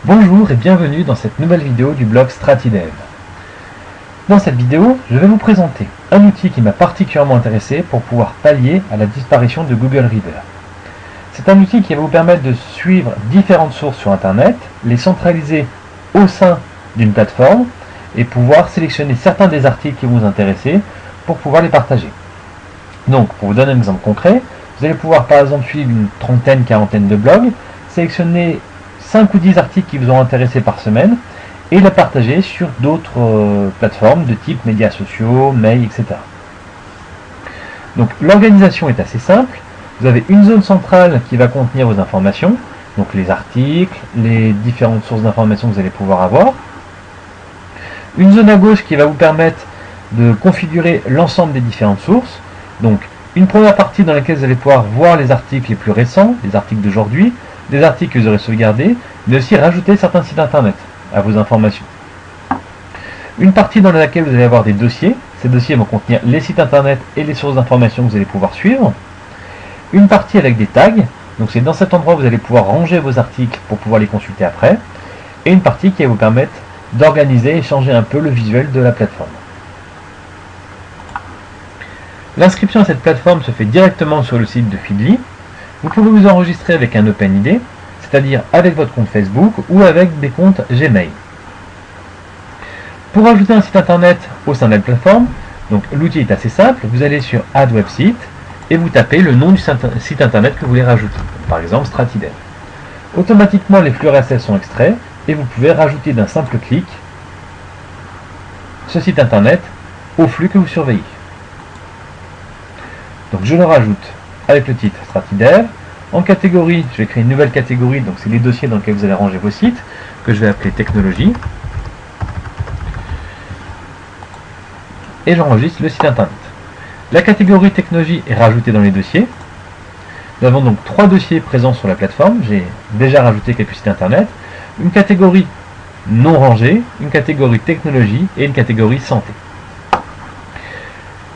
Bonjour et bienvenue dans cette nouvelle vidéo du blog Stratidev. Dans cette vidéo, je vais vous présenter un outil qui m'a particulièrement intéressé pour pouvoir pallier à la disparition de Google Reader. C'est un outil qui va vous permettre de suivre différentes sources sur Internet, les centraliser au sein d'une plateforme et pouvoir sélectionner certains des articles qui vous intéressent pour pouvoir les partager. Donc, pour vous donner un exemple concret, vous allez pouvoir par exemple suivre une trentaine, quarantaine de blogs, sélectionner 5 ou 10 articles qui vous ont intéressé par semaine et les partager sur d'autres plateformes de type médias sociaux, mail, etc. Donc l'organisation est assez simple. Vous avez une zone centrale qui va contenir vos informations, donc les articles, les différentes sources d'informations que vous allez pouvoir avoir. Une zone à gauche qui va vous permettre de configurer l'ensemble des différentes sources. Donc une première partie dans laquelle vous allez pouvoir voir les articles les plus récents, les articles d'aujourd'hui, des articles que vous aurez sauvegardés, mais aussi rajouter certains sites internet à vos informations. Une partie dans laquelle vous allez avoir des dossiers. Ces dossiers vont contenir les sites internet et les sources d'informations que vous allez pouvoir suivre. Une partie avec des tags, donc c'est dans cet endroit que vous allez pouvoir ranger vos articles pour pouvoir les consulter après. Et une partie qui va vous permettre d'organiser et changer un peu le visuel de la plateforme. L'inscription à cette plateforme se fait directement sur le site de Feedly. Vous pouvez vous enregistrer avec un OpenID, c'est-à-dire avec votre compte Facebook ou avec des comptes Gmail. Pour ajouter un site internet au sein de la plateforme, donc l'outil est assez simple, vous allez sur Add Website et vous tapez le nom du site internet que vous voulez rajouter, par exemple Stratidev. Automatiquement les flux RSS sont extraits et vous pouvez rajouter d'un simple clic ce site internet au flux que vous surveillez. Donc je le rajoute avec le titre Stratidev. En catégorie, je vais créer une nouvelle catégorie, donc c'est les dossiers dans lesquels vous allez ranger vos sites, que je vais appeler technologie. Et j'enregistre le site internet. La catégorie technologie est rajoutée dans les dossiers. Nous avons donc 3 dossiers présents sur la plateforme. J'ai déjà rajouté quelques sites internet. Une catégorie non rangée, une catégorie technologie et une catégorie santé.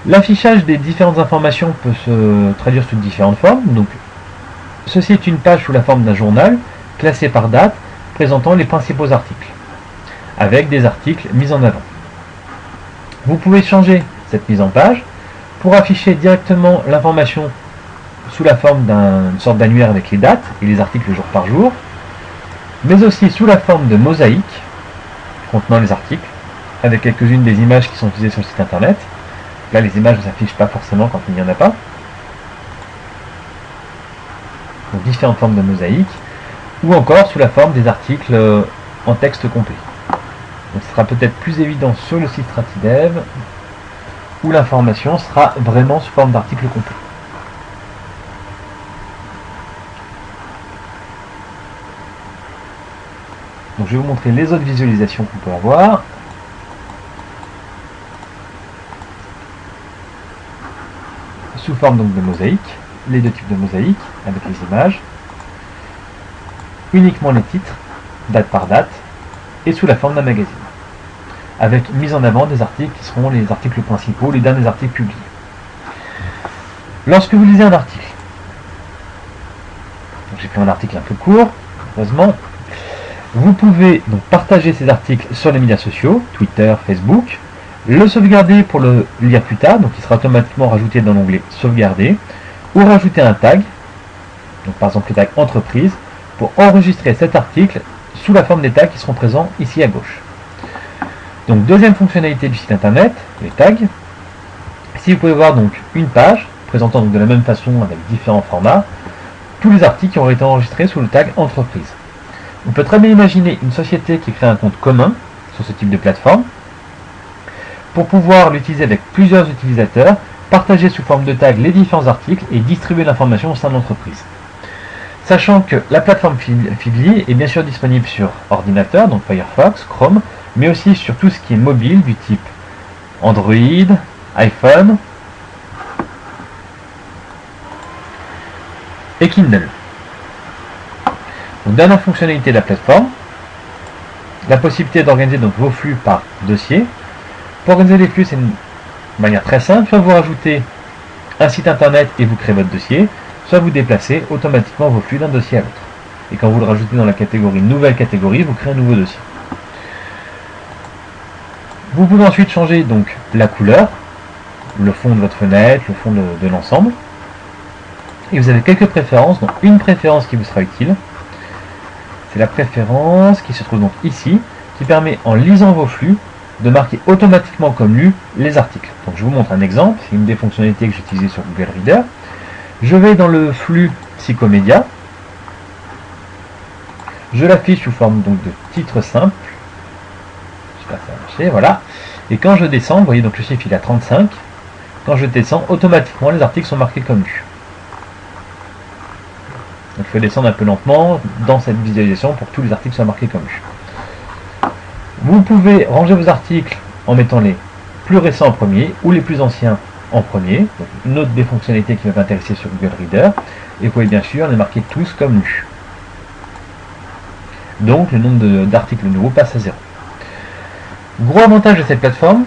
L'affichage des différentes informations peut se traduire sous différentes formes. Donc, ceci est une page sous la forme d'un journal, classé par date, présentant les principaux articles, avec des articles mis en avant. Vous pouvez changer cette mise en page pour afficher directement l'information sous la forme d'une sorte d'annuaire avec les dates et les articles jour par jour, mais aussi sous la forme de mosaïque, contenant les articles, avec quelques-unes des images qui sont utilisées sur le site internet. Là, les images ne s'affichent pas forcément quand il n'y en a pas. Donc, différentes formes de mosaïque, ou encore sous la forme des articles en texte complet. Donc, ce sera peut-être plus évident sur le site Stratidev, où l'information sera vraiment sous forme d'article complet. Donc, je vais vous montrer les autres visualisations qu'on peut avoir. Sous forme donc de mosaïque, les deux types de mosaïque avec les images, uniquement les titres, date par date, et sous la forme d'un magazine, avec mise en avant des articles qui seront les articles principaux, les derniers articles publiés. Lorsque vous lisez un article, j'ai fait un article un peu court, heureusement, vous pouvez donc partager ces articles sur les médias sociaux, Twitter, Facebook, le sauvegarder pour le lire plus tard, donc il sera automatiquement rajouté dans l'onglet sauvegarder, ou rajouter un tag, donc par exemple le tag entreprise, pour enregistrer cet article sous la forme des tags qui seront présents ici à gauche. Donc deuxième fonctionnalité du site internet, les tags. Ici vous pouvez voir donc une page présentant donc de la même façon avec différents formats tous les articles qui ont été enregistrés sous le tag entreprise. On peut très bien imaginer une société qui crée un compte commun sur ce type de plateforme pour pouvoir l'utiliser avec plusieurs utilisateurs, partager sous forme de tag les différents articles et distribuer l'information au sein de l'entreprise. Sachant que la plateforme Feedly est bien sûr disponible sur ordinateur, donc Firefox, Chrome, mais aussi sur tout ce qui est mobile du type Android, iPhone et Kindle. Donc, dernière fonctionnalité de la plateforme, la possibilité d'organiser donc vos flux par dossier. Pour organiser les flux, c'est une manière très simple, soit vous rajoutez un site internet et vous créez votre dossier, soit vous déplacez automatiquement vos flux d'un dossier à l'autre. Et quand vous le rajoutez dans la catégorie nouvelle catégorie, vous créez un nouveau dossier. Vous pouvez ensuite changer donc la couleur, le fond de votre fenêtre, le fond de l'ensemble. Et vous avez quelques préférences, donc une préférence qui vous sera utile. C'est la préférence qui se trouve donc ici, qui permet en lisant vos flux de marquer automatiquement comme lus les articles. Donc je vous montre un exemple, c'est une des fonctionnalités que j'utilisais sur Google Reader. Je vais dans le flux Psychomédia, je l'affiche sous forme donc de titre simple, j'espère que ça va marcher, voilà. Et quand je descends, vous voyez donc le chiffre il est à 35, quand je descends, automatiquement les articles sont marqués comme lus. Donc il faut descendre un peu lentement dans cette visualisation pour que tous les articles soient marqués comme lus. Vous pouvez ranger vos articles en mettant les plus récents en premier ou les plus anciens en premier. Donc une autre des fonctionnalités qui va m'intéresser sur Google Reader. Et vous pouvez bien sûr les marquer tous comme lus. Donc le nombre d'articles nouveaux passe à 0. Gros avantage de cette plateforme,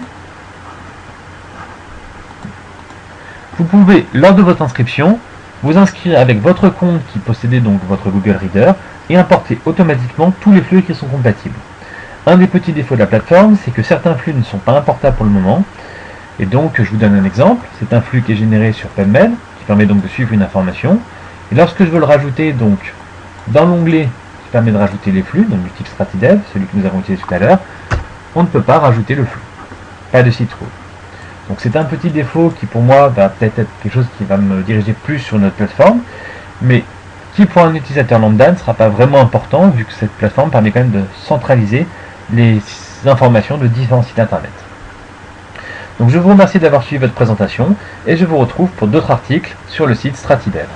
vous pouvez lors de votre inscription vous inscrire avec votre compte qui possédait donc votre Google Reader et importer automatiquement tous les flux qui sont compatibles. Un des petits défauts de la plateforme, c'est que certains flux ne sont pas importables pour le moment. Et donc, je vous donne un exemple. C'est un flux qui est généré sur PubMed, qui permet donc de suivre une information. Et lorsque je veux le rajouter, donc, dans l'onglet qui permet de rajouter les flux, donc du type Stratidev, celui que nous avons utilisé tout à l'heure, on ne peut pas rajouter le flux. Pas de site web. Donc c'est un petit défaut qui pour moi va peut-être être quelque chose qui va me diriger plus sur notre plateforme, mais qui pour un utilisateur lambda ne sera pas vraiment important, vu que cette plateforme permet quand même de centraliser les informations de différents sites internet. Donc je vous remercie d'avoir suivi votre présentation et je vous retrouve pour d'autres articles sur le site Stratidev.